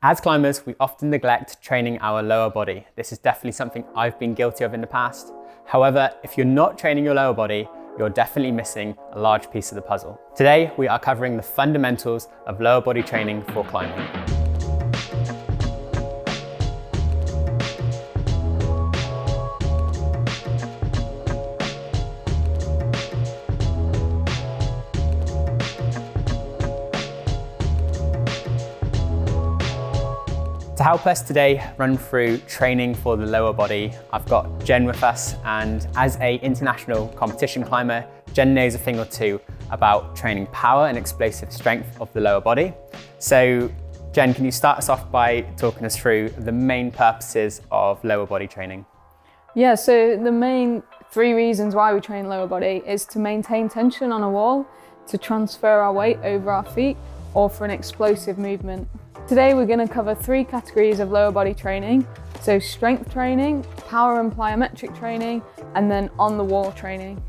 As climbers, we often neglect training our lower body. This is definitely something I've been guilty of in the past. However, if you're not training your lower body, you're definitely missing a large piece of the puzzle. Today, we are covering the fundamentals of lower body training for climbing. To help us today run through training for the lower body, I've got Jen with us, and as an international competition climber, Jen knows a thing or two about training power and explosive strength of the lower body. So Jen, can you start us off by talking us through the main purposes of lower body training? Yeah, so the main 3 reasons why we train lower body is to maintain tension on a wall, to transfer our weight over our feet, or for an explosive movement. Today we're going to cover 3 categories of lower body training, so strength training, power and plyometric training, and then on the wall training.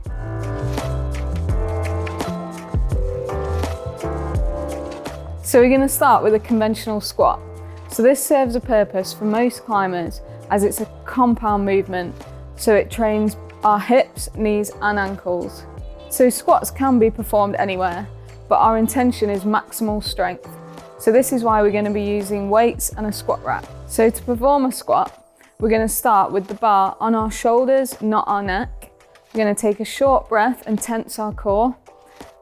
So we're going to start with a conventional squat. So this serves a purpose for most climbers as it's a compound movement, so it trains our hips, knees and ankles. So squats can be performed anywhere, but our intention is maximal strength. So this is why we're going to be using weights and a squat rack. So to perform a squat, we're going to start with the bar on our shoulders, not our neck. We're going to take a short breath and tense our core.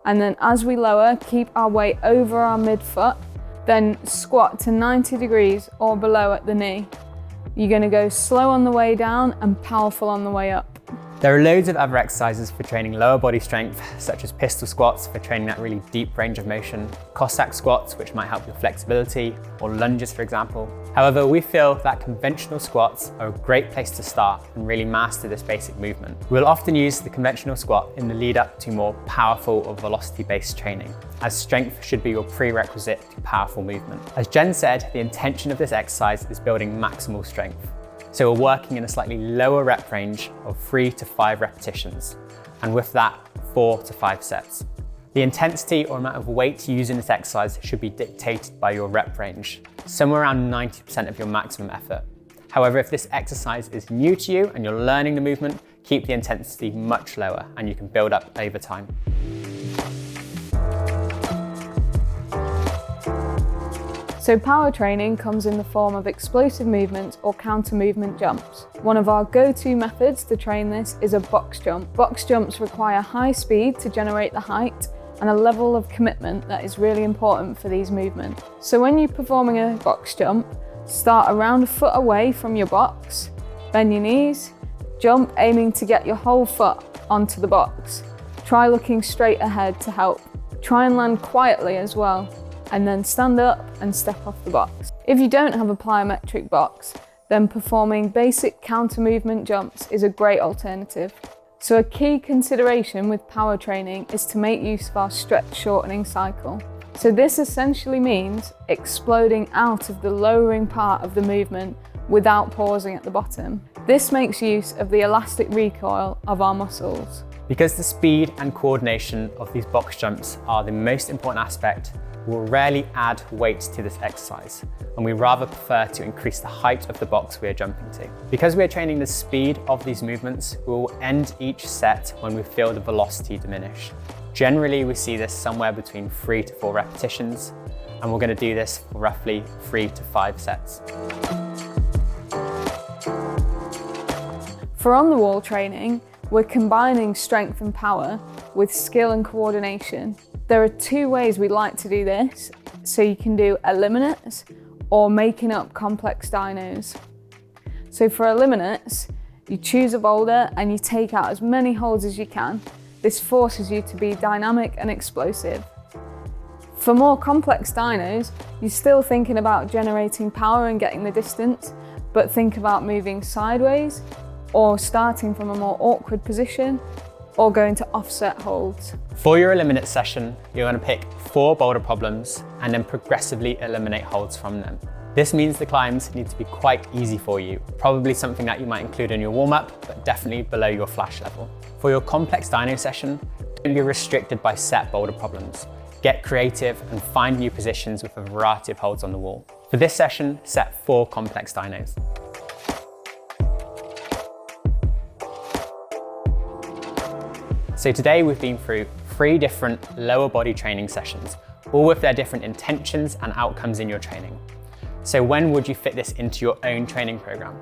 And then as we lower, keep our weight over our midfoot, then squat to 90 degrees or below at the knee. You're going to go slow on the way down and powerful on the way up. There are loads of other exercises for training lower body strength, such as pistol squats for training that really deep range of motion, Cossack squats, which might help your flexibility, or lunges, for example. However, we feel that conventional squats are a great place to start and really master this basic movement. We'll often use the conventional squat in the lead up to more powerful or velocity-based training, as strength should be your prerequisite to powerful movement. As Jen said, the intention of this exercise is building maximal strength. So we're working in a slightly lower rep range of 3 to 5 repetitions, and with that, 4 to 5 sets. The intensity or amount of weight used in this exercise should be dictated by your rep range, somewhere around 90% of your maximum effort. However, if this exercise is new to you and you're learning the movement, keep the intensity much lower and you can build up over time. So power training comes in the form of explosive movements or counter movement jumps. One of our go-to methods to train this is a box jump. Box jumps require high speed to generate the height and a level of commitment that is really important for these movements. So when you're performing a box jump, start around a foot away from your box, bend your knees, jump aiming to get your whole foot onto the box. Try looking straight ahead to help. Try and land quietly as well, and then stand up and step off the box. If you don't have a plyometric box, then performing basic counter movement jumps is a great alternative. So a key consideration with power training is to make use of our stretch shortening cycle. So this essentially means exploding out of the lowering part of the movement without pausing at the bottom. This makes use of the elastic recoil of our muscles. Because the speed and coordination of these box jumps are the most important aspect, we'll rarely add weight to this exercise, and we rather prefer to increase the height of the box we are jumping to. Because we are training the speed of these movements, we will end each set when we feel the velocity diminish. Generally, we see this somewhere between 3 to 4 repetitions, and we're going to do this for roughly 3 to 5 sets. For on the wall training, we're combining strength and power with skill and coordination. There are 2 ways we like to do this, so you can do eliminates or making up complex dynos. So for eliminates, you choose a boulder and you take out as many holds as you can. This forces you to be dynamic and explosive. For more complex dynos, you're still thinking about generating power and getting the distance, but think about moving sideways or starting from a more awkward position or going to offset holds. For your eliminate session, you're going to pick 4 boulder problems and then progressively eliminate holds from them. This means the climbs need to be quite easy for you, probably something that you might include in your warm-up, but definitely below your flash level. For your complex dyno session, don't be restricted by set boulder problems. Get creative and find new positions with a variety of holds on the wall. For this session, set 4 complex dynos. So today we've been through 3 different lower body training sessions, all with their different intentions and outcomes in your training. So when would you fit this into your own training program?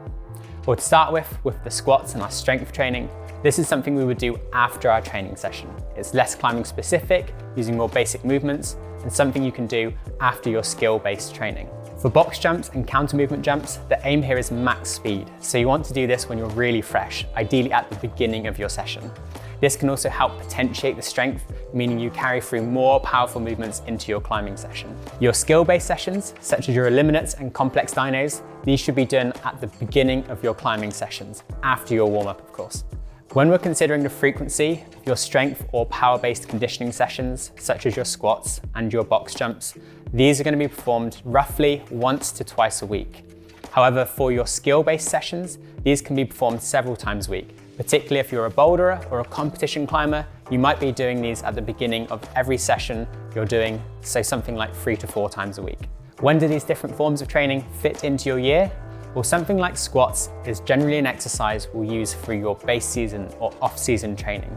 Well, to start with the squats and our strength training, this is something we would do after our training session. It's less climbing specific, using more basic movements, and something you can do after your skill-based training. For box jumps and counter movement jumps, the aim here is max speed. So you want to do this when you're really fresh, ideally at the beginning of your session. This can also help potentiate the strength, meaning you carry through more powerful movements into your climbing session. Your skill-based sessions, such as your eliminates and complex dynos, these should be done at the beginning of your climbing sessions, after your warm-up, of course. When we're considering the frequency of your strength or power-based conditioning sessions, such as your squats and your box jumps, these are going to be performed roughly once to twice a week. However, for your skill-based sessions, these can be performed several times a week. Particularly if you're a boulderer or a competition climber, you might be doing these at the beginning of every session you're doing, so something like 3 to 4 times a week. When do these different forms of training fit into your year? Well, something like squats is generally an exercise we'll use for your base season or off-season training.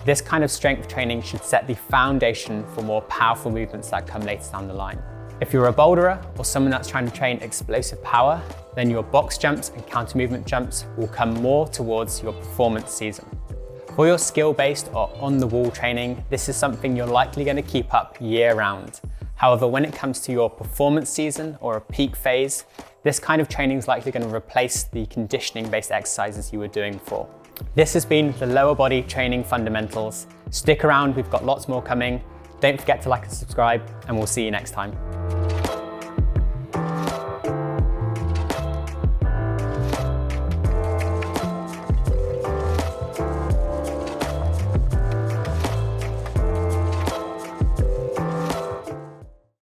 This kind of strength training should set the foundation for more powerful movements that come later down the line. If you're a boulderer or someone that's trying to train explosive power, then your box jumps and counter movement jumps will come more towards your performance season. For your skill-based or on-the-wall training, this is something you're likely going to keep up year-round. However, when it comes to your performance season or a peak phase, this kind of training is likely going to replace the conditioning-based exercises you were doing before. This has been the lower body training fundamentals. Stick around, we've got lots more coming. Don't forget to like and subscribe, and we'll see you next time.